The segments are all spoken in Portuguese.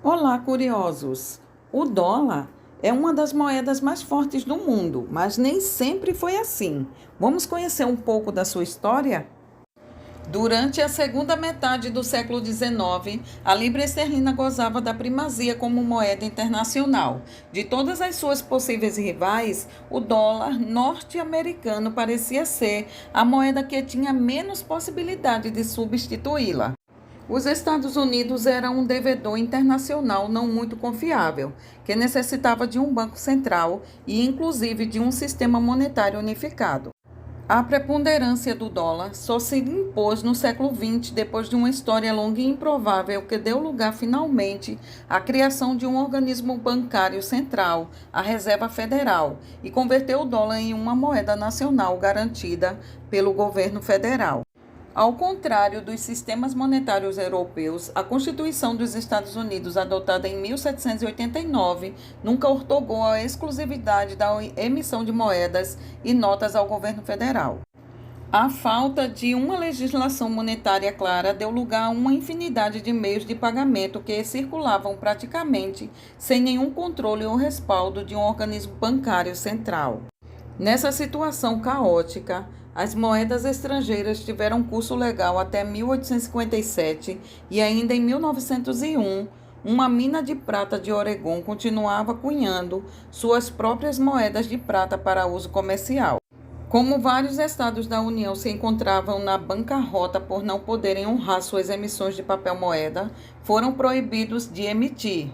Olá, curiosos! O dólar é uma das moedas mais fortes do mundo, mas nem sempre foi assim. Vamos conhecer um pouco da sua história? Durante a segunda metade do século XIX, a libra esterlina gozava da primazia como moeda internacional. De todas as suas possíveis rivais, o dólar norte-americano parecia ser a moeda que tinha menos possibilidade de substituí-la. Os Estados Unidos eram um devedor internacional não muito confiável, que necessitava de um banco central e, inclusive, de um sistema monetário unificado. A preponderância do dólar só se impôs no século XX, depois de uma história longa e improvável que deu lugar finalmente à criação de um organismo bancário central, a Reserva Federal, e converteu o dólar em uma moeda nacional garantida pelo governo federal. Ao contrário dos sistemas monetários europeus, a Constituição dos Estados Unidos, adotada em 1789, nunca outorgou a exclusividade da emissão de moedas e notas ao governo federal. A falta de uma legislação monetária clara deu lugar a uma infinidade de meios de pagamento que circulavam praticamente sem nenhum controle ou respaldo de um organismo bancário central. Nessa situação caótica, as moedas estrangeiras tiveram curso legal até 1857 e ainda em 1901, uma mina de prata de Oregon continuava cunhando suas próprias moedas de prata para uso comercial. Como vários estados da União se encontravam na bancarrota por não poderem honrar suas emissões de papel-moeda, foram proibidos de emitir.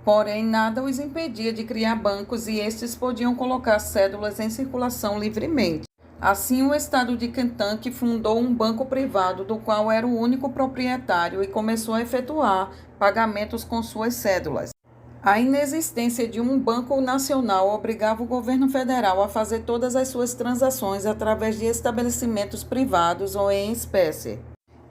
Porém, nada os impedia de criar bancos e estes podiam colocar cédulas em circulação livremente. Assim, o estado de Kentucky fundou um banco privado do qual era o único proprietário e começou a efetuar pagamentos com suas cédulas. A inexistência de um banco nacional obrigava o governo federal a fazer todas as suas transações através de estabelecimentos privados ou em espécie.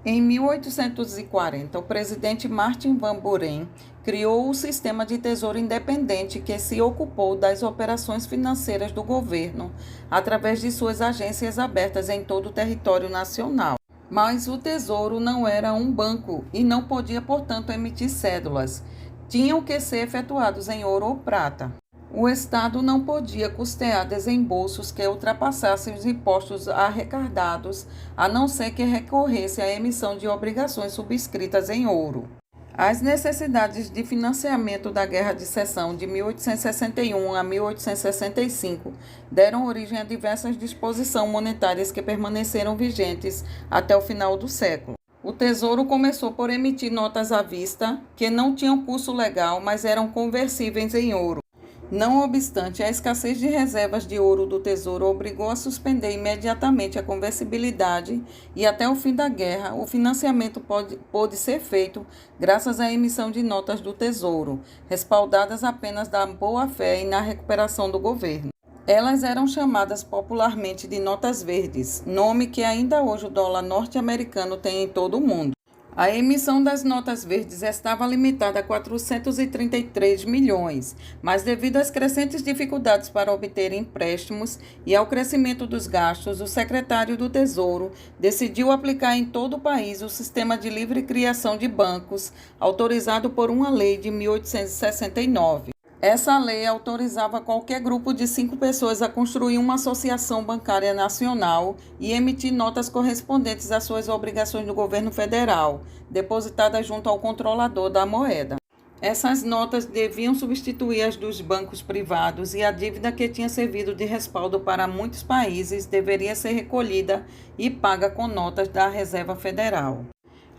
Em 1840, o presidente Martin Van Buren criou o Sistema de Tesouro Independente, que se ocupou das operações financeiras do governo, através de suas agências abertas em todo o território nacional. Mas o Tesouro não era um banco e não podia, portanto, emitir cédulas. Tinham que ser efetuados em ouro ou prata. O Estado não podia custear desembolsos que ultrapassassem os impostos arrecadados, a não ser que recorresse à emissão de obrigações subscritas em ouro. As necessidades de financiamento da Guerra de Seção de 1861 a 1865 deram origem a diversas disposições monetárias que permaneceram vigentes até o final do século. O Tesouro começou por emitir notas à vista, que não tinham curso legal, mas eram conversíveis em ouro. Não obstante, a escassez de reservas de ouro do Tesouro obrigou a suspender imediatamente a conversibilidade e, até o fim da guerra, o financiamento pôde ser feito graças à emissão de notas do Tesouro, respaldadas apenas da boa-fé e na recuperação do governo. Elas eram chamadas popularmente de notas verdes, nome que ainda hoje o dólar norte-americano tem em todo o mundo. A emissão das notas verdes estava limitada a 433 milhões, mas devido às crescentes dificuldades para obter empréstimos e ao crescimento dos gastos, o secretário do Tesouro decidiu aplicar em todo o país o sistema de livre criação de bancos, autorizado por uma lei de 1869. Essa lei autorizava qualquer grupo de 5 pessoas a construir uma associação bancária nacional e emitir notas correspondentes às suas obrigações do governo federal, depositadas junto ao controlador da moeda. Essas notas deviam substituir as dos bancos privados e a dívida que tinha servido de respaldo para muitos países deveria ser recolhida e paga com notas da Reserva Federal.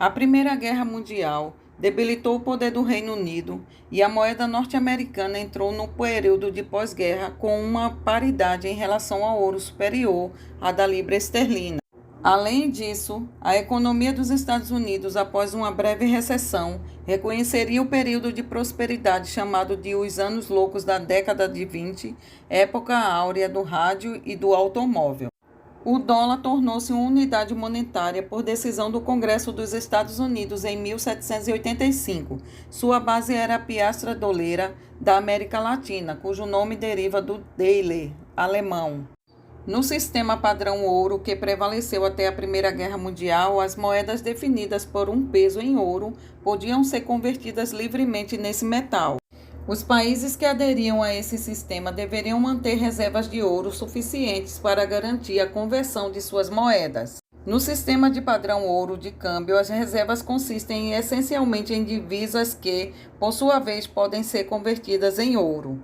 A Primeira Guerra Mundial debilitou o poder do Reino Unido e a moeda norte-americana entrou no período de pós-guerra com uma paridade em relação ao ouro superior à da libra esterlina. Além disso, a economia dos Estados Unidos, após uma breve recessão, reconheceria o período de prosperidade chamado de os Anos Loucos da década de 20, época áurea do rádio e do automóvel. O dólar tornou-se uma unidade monetária por decisão do Congresso dos Estados Unidos em 1785. Sua base era a piastra doleira da América Latina, cujo nome deriva do Daler, alemão. No sistema padrão ouro, que prevaleceu até a Primeira Guerra Mundial, as moedas definidas por um peso em ouro podiam ser convertidas livremente nesse metal. Os países que aderiam a esse sistema deveriam manter reservas de ouro suficientes para garantir a conversão de suas moedas. No sistema de padrão ouro de câmbio, as reservas consistem essencialmente em divisas que, por sua vez, podem ser convertidas em ouro.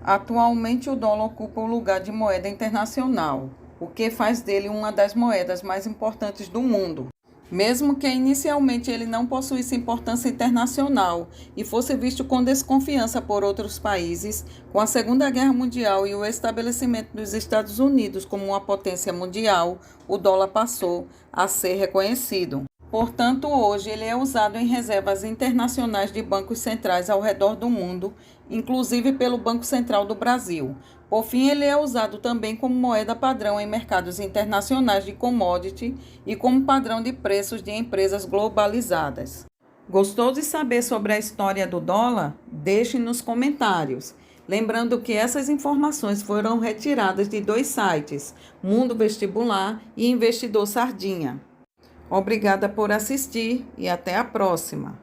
Atualmente, o dólar ocupa o lugar de moeda internacional, o que faz dele uma das moedas mais importantes do mundo. Mesmo que inicialmente ele não possuísse importância internacional e fosse visto com desconfiança por outros países, com a Segunda Guerra Mundial e o estabelecimento dos Estados Unidos como uma potência mundial, o dólar passou a ser reconhecido. Portanto, hoje ele é usado em reservas internacionais de bancos centrais ao redor do mundo, inclusive pelo Banco Central do Brasil. Por fim, ele é usado também como moeda padrão em mercados internacionais de commodity e como padrão de preços de empresas globalizadas. Gostou de saber sobre a história do dólar? Deixe nos comentários. Lembrando que essas informações foram retiradas de 2 sites, Mundo Vestibular e Investidor Sardinha. Obrigada por assistir e até a próxima!